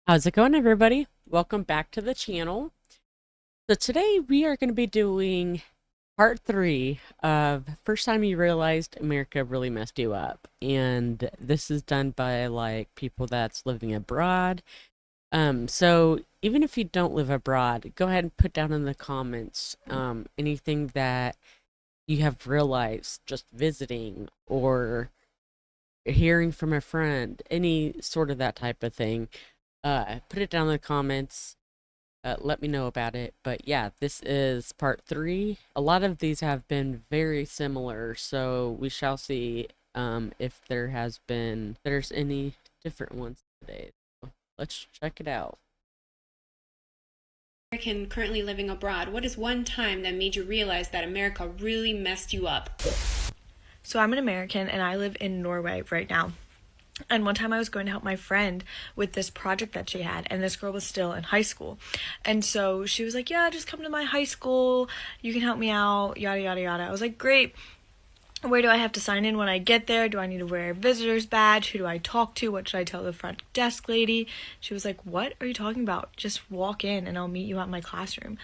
How's it going, everybody? Welcome back to the channel. So today we are going to be doing part three of First Time You Realized America Really Messed You Up. And this is done by like people that's living abroad. So even if you don't live abroad, go ahead and put down in the comments anything that you have realized just visiting or hearing from a friend, any sort of that type of thing. Put it down in the comments. Let me know about it. But yeah, this is part three. A lot of these have been very similar, so we shall see if there's any different ones today. So let's check it out. American currently living abroad, what is one time that made you realize that America really messed you up? So I'm an American and I live in Norway right now. And one time I was going to help my friend with this project that she had, and this girl was still in high school. And so she was like, yeah, just come to my high school. You can help me out, yada, yada, yada. I was like, great. Where do I have to sign in when I get there? Do I need to wear a visitor's badge? Who do I talk to? What should I tell the front desk lady? She was like, what are you talking about? Just walk in and I'll meet you at my classroom.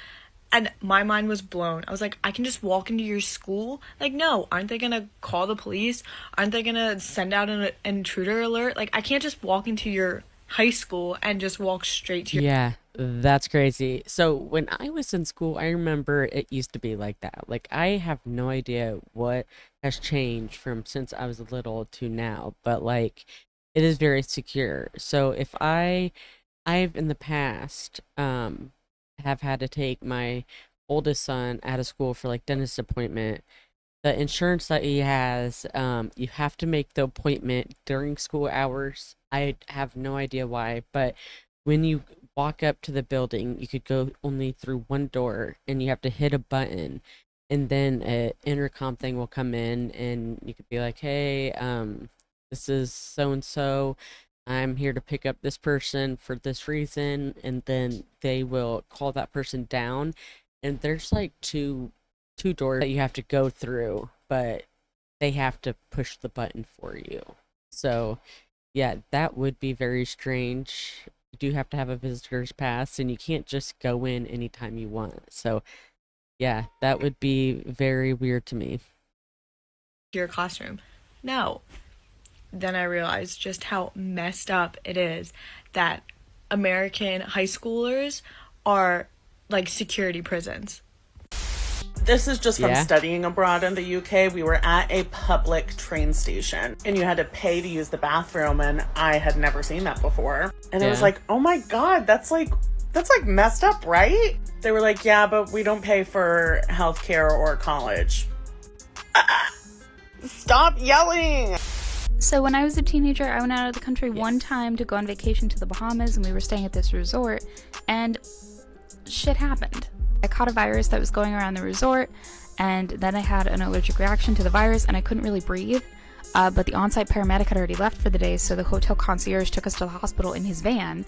And my mind was blown. I was like, I can just walk into your school? Like, no, aren't they gonna call the police? Aren't they gonna send out an intruder alert? Like, I can't just walk into your high school and just walk straight to your. Yeah, that's crazy. So when I was in school, I remember it used to be like that. Like I have no idea what has changed from since I was little to now, but like it is very secure. So if I've in the past have had to take my oldest son out of school for like dentist appointment. The insurance that he has, you have to make the appointment during school hours. I have no idea why, but when you walk up to the building, you could go only through one door and you have to hit a button and then an intercom thing will come in and you could be like, hey, this is so and so. I'm here to pick up this person for this reason, and then they will call that person down. And there's like two doors that you have to go through, but they have to push the button for you. So, yeah, that would be very strange. You do have to have a visitor's pass, and you can't just go in anytime you want. So, yeah, that would be very weird to me. Your classroom. No. Then I realized just how messed up it is that American high schoolers are like security prisons. This is just from Yeah. studying abroad in the UK. We were at a public train station and you had to pay to use the bathroom, and I had never seen that before. And it was Yeah. like, "Oh my god, that's like messed up, right?" They were like, "Yeah, but we don't pay for healthcare or college." Stop yelling. So when I was a teenager, I went out of the country one time to go on vacation to the Bahamas, and we were staying at this resort, and shit happened. I caught a virus that was going around the resort, and then I had an allergic reaction to the virus, and I couldn't really breathe. But the on-site paramedic had already left for the day, so the hotel concierge took us to the hospital in his van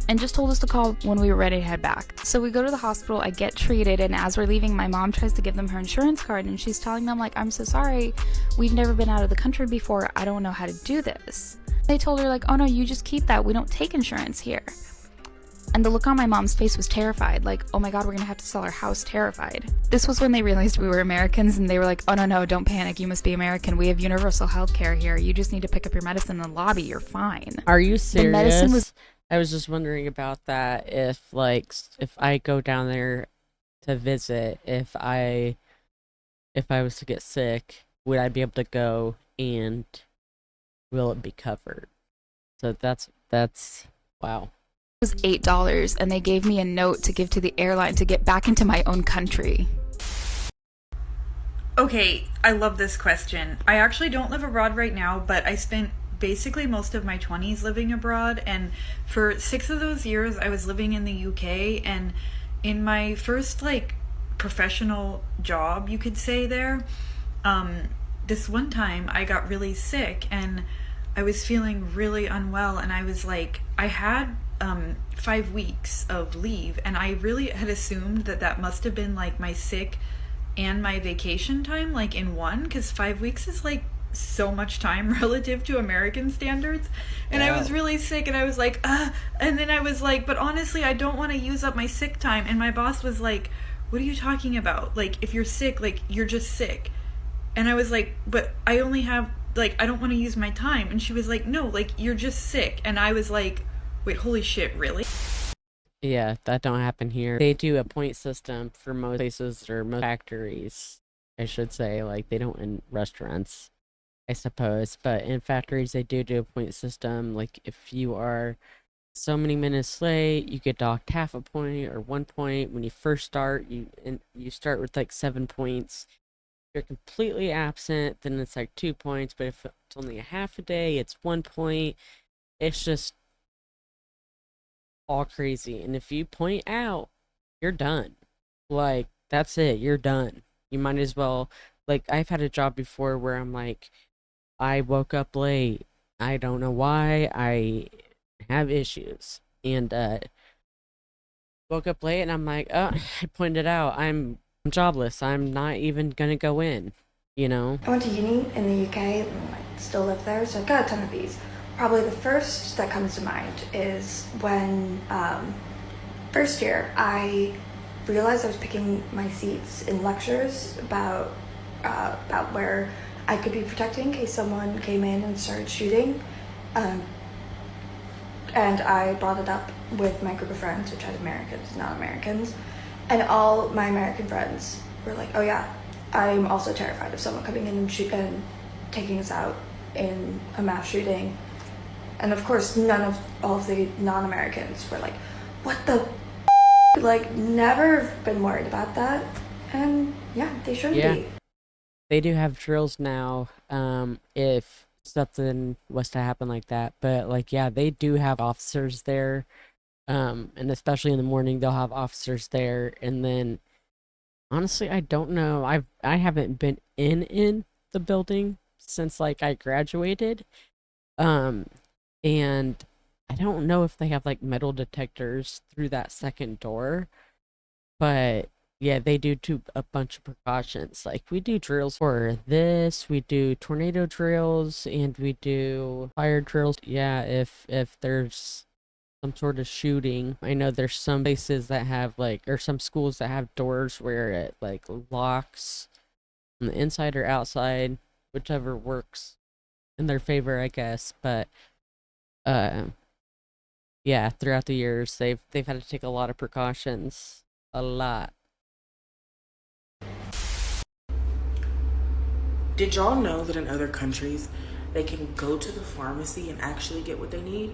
and just told us to call when we were ready to head back. So we go to the hospital, I get treated, and as we're leaving, my mom tries to give them her insurance card, and she's telling them, like, I'm so sorry, we've never been out of the country before, I don't know how to do this. They told her, like, oh no, you just keep that, we don't take insurance here. And the look on my mom's face was terrified, like, oh my god, we're gonna have to sell our house, terrified. This was when they realized we were Americans, and they were like, oh no, no, don't panic, you must be American, we have universal health care here, you just need to pick up your medicine in the lobby, you're fine. Are you serious? The medicine was I was just wondering about that. If like if I go down there to visit, if I was to get sick, would I be able to go and will it be covered? So that's wow. was $8, and they gave me a note to give to the airline to get back into my own country. Okay, I love this question. I actually don't live abroad right now, but I spent basically most of my 20s living abroad, and for 6 of those years I was living in the UK, and in my first like professional job, you could say there, this one time I got really sick and I was feeling really unwell, and I was like, I had 5 weeks of leave, and I really had assumed that that must have been like my sick and my vacation time like in one, because 5 weeks is like so much time relative to American standards. And I was really sick, and I was like, and then I was like, but honestly, I don't want to use up my sick time. And my boss was like, what are you talking about? Like, if you're sick, like, you're just sick. And I was like, but I only have, like, I don't want to use my time. And she was like, no, like, you're just sick. And I was like, wait, holy shit, really? Yeah, that don't happen here. They do a point system for most places or most factories, I should say. Like, they don't in restaurants, I suppose. But in factories, they do a point system. Like, if you are so many minutes late, you get docked half a point or 1 point. When you first start, you start with like 7 points. If you're completely absent, then it's like 2 points. But if it's only a half a day, it's 1 point. It's just all crazy. And if you point out, you're done. Like, that's it, you're done. You might as well, like, I've had a job before where I'm like, I woke up late, I don't know why, I have issues, and woke up late, and I'm like, oh, I pointed out, I'm jobless, I'm not even gonna go in, you know? I went to uni in the UK and I still live there, so I've got a ton of these. Probably the first that comes to mind is when, first year, I realized I was picking my seats in lectures about where I could be protected in case someone came in and started shooting. And I brought it up with my group of friends, which had Americans, non-Americans. And all my American friends were like, oh yeah, I'm also terrified of someone coming in and taking us out in a mass shooting. And of course, all of the non-Americans were like, what the like, never been worried about that. And yeah, they shouldn't be. They do have drills now, if something was to happen like that. But like, yeah, they do have officers there. And especially in the morning, they'll have officers there. And then, honestly, I don't know. I haven't been in the building since like I graduated. And I don't know if they have like metal detectors through that second door, but yeah, they do a bunch of precautions. Like, we do drills for this, we do tornado drills, and we do fire drills. Yeah, if there's some sort of shooting. I know there's some places that have like, or some schools that have doors where it like locks on the inside or outside, whichever works in their favor, I guess. But yeah, throughout the years, they've had to take a lot of precautions, a lot. Did y'all know that in other countries, they can go to the pharmacy and actually get what they need?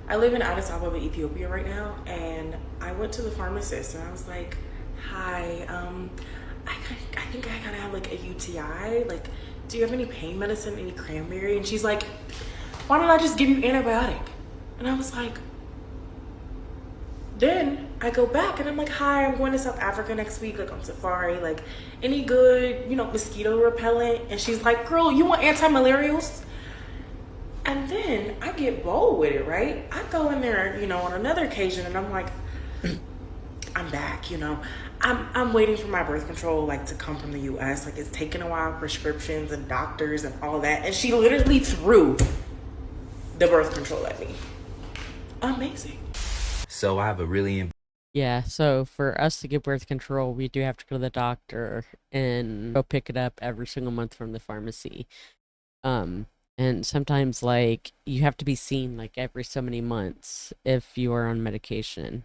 I live in Addis Ababa, Ethiopia right now, and I went to the pharmacist and I was like, hi, I think I kind of have like a UTI. Like, do you have any pain medicine, any cranberry? And she's like, why don't I just give you antibiotic? And I was like, then I go back and I'm like, hi, I'm going to South Africa next week, like on safari, like any good, mosquito repellent? And she's like, girl, you want anti-malarials? And then I get bold with it, right? I go in there, on another occasion and I'm like, I'm back, I'm waiting for my birth control, like, to come from the US. Like, it's taken a while, prescriptions and doctors and all that. And she literally threw the birth control at me. Amazing. So I have a really Yeah, so for us to get birth control, we do have to go to the doctor and go pick it up every single month from the pharmacy. And sometimes, like, you have to be seen, like, every so many months if you are on medication.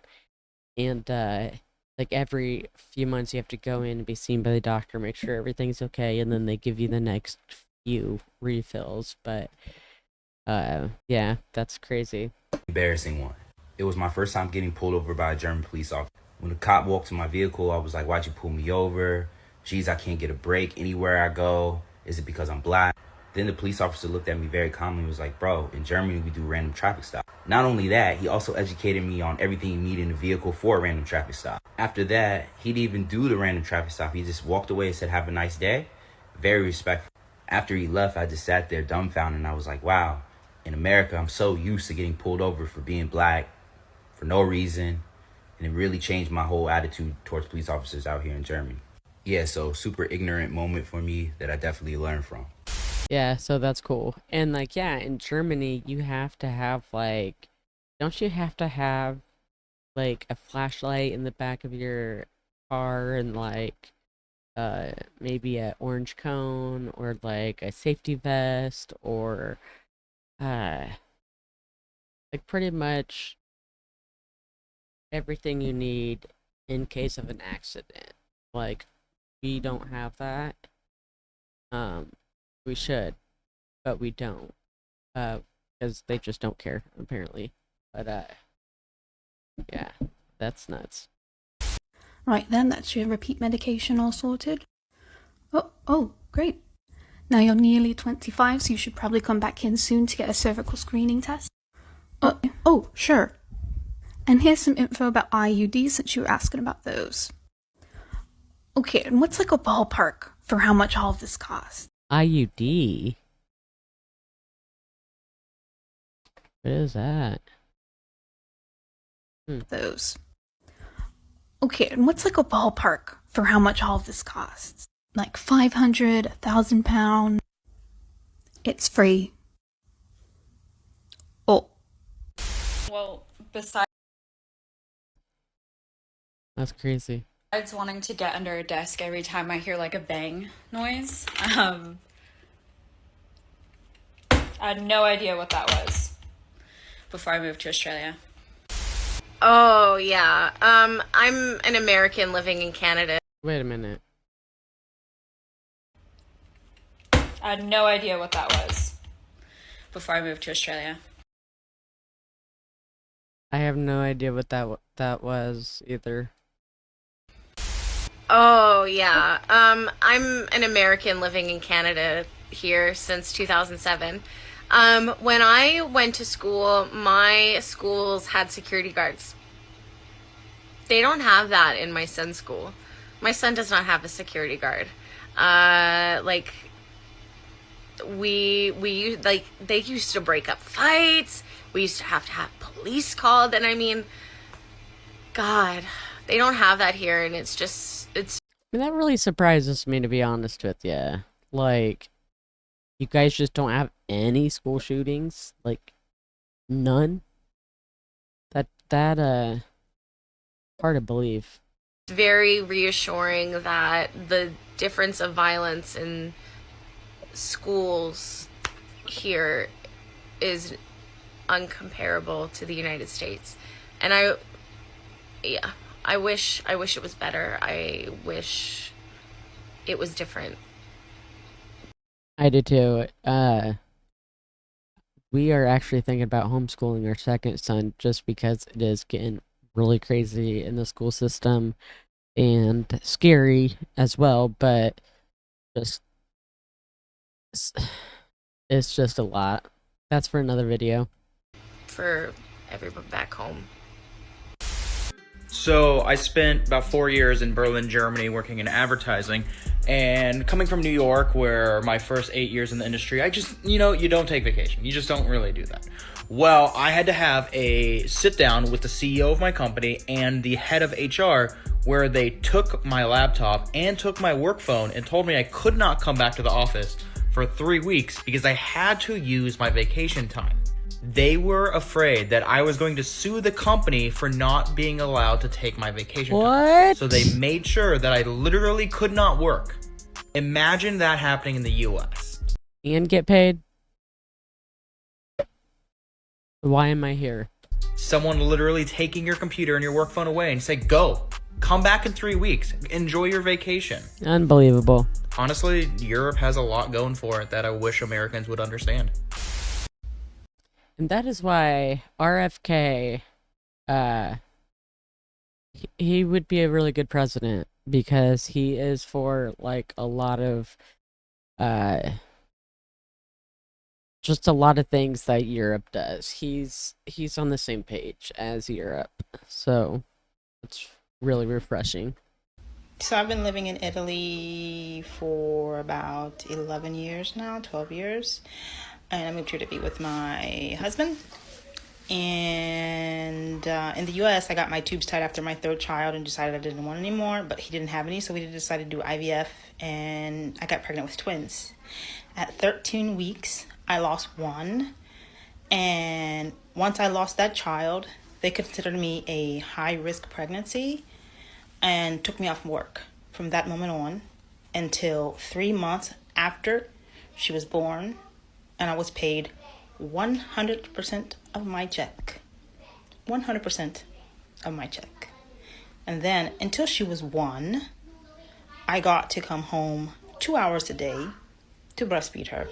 And, like, every few months you have to go in and be seen by the doctor, make sure everything's okay, and then they give you the next few refills. But, yeah, that's crazy. embarrassing one. It was my first time getting pulled over by a German police officer. When the cop walked to my vehicle, I was like, why'd you pull me over? Geez, I can't get a break anywhere I go. Is it because I'm black? Then the police officer looked at me very calmly and was like, bro, in Germany, we do random traffic stops. Not only that, he also educated me on everything you need in the vehicle for a random traffic stop. After that, he didn't even do the random traffic stop. He just walked away and said, have a nice day. Very respectful. After he left, I just sat there dumbfounded and I was like, wow, in America, I'm so used to getting pulled over for being black for no reason. And it really changed my whole attitude towards police officers out here in Germany. Yeah, so super ignorant moment for me that I definitely learned from. Yeah, so that's cool. And like, yeah, in Germany, you have to have like, don't you have to have like a flashlight in the back of your car and like maybe a orange cone or like a safety vest or uh like pretty much everything you need in case of an accident. Like we don't have that. Um we should, but we don't. Because they just don't care apparently. But yeah, that's nuts. Right then, that's your repeat medication all sorted. Oh, great. Now you're nearly 25, so you should probably come back in soon to get a cervical screening test. Oh, sure. And here's some info about IUDs since you were asking about those. Okay, and what's like a ballpark for how much all of this costs? IUD? What is that? Those. Okay, and what's like a ballpark for how much all of this costs? Like 500, £1,000? It's free. Oh. Well, besides That's crazy. wanting to get under a desk every time I hear like a bang noise, I had no idea what that was before I moved to Australia. Oh, yeah. I'm an American living in Canada. Wait a minute. I had no idea what that was before I moved to Australia. I have no idea what that was either. Oh, yeah. I'm an American living in Canada here since 2007. When I went to school, my schools had security guards. They don't have that in my son's school. My son does not have a security guard. Like, they used to break up fights. We used to have police called, and I mean, God, they don't have that here, and it's I mean, that really surprises me, to be honest with you. Like, you guys just don't have any school shootings? Like, none? That hard to believe. very reassuring that the difference of violence in schools here is uncomparable to the United States. And I wish it was better. I wish it was different. I do too. We are actually thinking about homeschooling our second son just because it is getting really crazy in the school system and scary as well, but it's just a lot. That's for another video. For everyone back home. So I spent about 4 years in Berlin, Germany, working in advertising, and coming from New York, where my first 8 years in the industry, I just, you don't take vacation. You just don't really do that. Well, I had to have a sit down with the CEO of my company and the head of HR, where they took my laptop and took my work phone and told me I could not come back to the office for 3 weeks because I had to use my vacation time. They were afraid that I was going to sue the company for not being allowed to take my vacation time. So they made sure that I literally could not work. Imagine that happening in the US. And get paid? Why am I here? Someone literally taking your computer and your work phone away and say, go, come back in 3 weeks, enjoy your vacation. Unbelievable. Honestly, Europe has a lot going for it that I wish Americans would understand. And that is why RFK, he would be a really good president because he is for like a lot of, just a lot of things that Europe does. He's on the same page as Europe, so it's really refreshing. So I've been living in Italy for about 11 years now, 12 years. And I moved here to be with my husband. And in the US, I got my tubes tied after my third child and decided I didn't want any more, but he didn't have any, so we decided to do IVF, and I got pregnant with twins. At 13 weeks, I lost one. And once I lost that child, they considered me a high-risk pregnancy and took me off work from that moment on until 3 months after she was born, and I was paid 100% of my check. 100% of my check. And then until she was 1, I got to come home 2 hours a day to breastfeed her.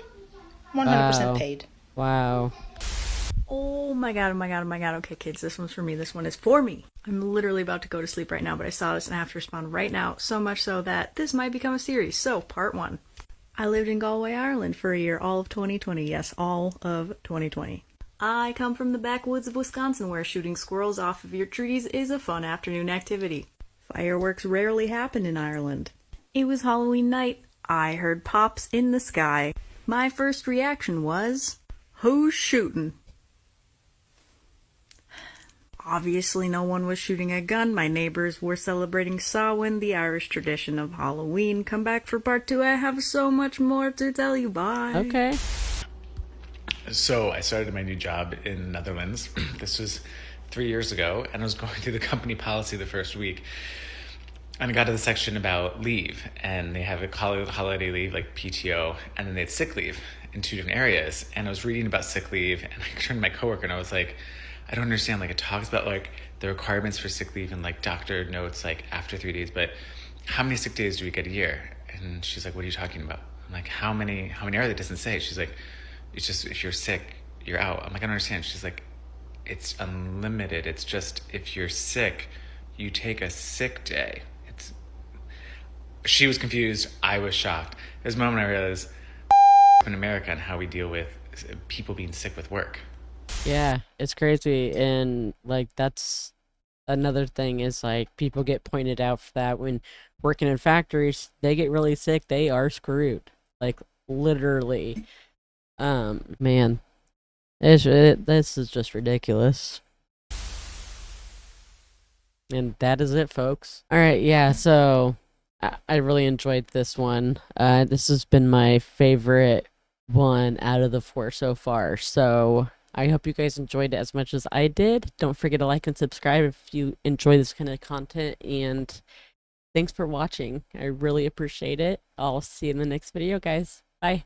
100% paid. Wow. Oh my god, oh my god, oh my god. Okay, kids, this one's for me. This one is for me. I'm literally about to go to sleep right now, but I saw this and I have to respond right now, so much so that this might become a series. So, part 1. I lived in Galway, Ireland for a year, all of 2020. Yes, all of 2020. I come from the backwoods of Wisconsin, where shooting squirrels off of your trees is a fun afternoon activity. Fireworks rarely happen in Ireland. It was Halloween night. I heard pops in the sky. My first reaction was, who's shooting? Obviously, no one was shooting a gun. My neighbors were celebrating Samhain, the Irish tradition of Halloween. Come back for part 2. I have so much more to tell you. Bye. Okay. So I started my new job in the Netherlands. This was 3 years ago, and I was going through the company policy the first week. And I got to the section about leave, and they have a holiday leave, like PTO, and then they had sick leave in 2 different areas. And I was reading about sick leave, and I turned to my coworker, and I was like, I don't understand. Like, it talks about like the requirements for sick leave and like doctor notes like after 3 days, but how many sick days do we get a year? And she's like, what are you talking about? I'm like, how many are they? It doesn't say. She's like, it's just if you're sick, you're out. I'm like, I don't understand. She's like, it's unlimited. It's just if you're sick, you take a sick day. She was confused. I was shocked. There's a moment I realized in America and how we deal with people being sick with work. Yeah, it's crazy. And like, that's another thing is like people get pointed out for that when working in factories, they get really sick, they are screwed. Like, literally. Man, this is just ridiculous. And that is it, folks. All right, yeah, so I really enjoyed this one. This has been my favorite one out of the 4 so far. So I hope you guys enjoyed it as much as I did. Don't forget to like and subscribe if you enjoy this kind of content. And thanks for watching. I really appreciate it. I'll see you in the next video, guys.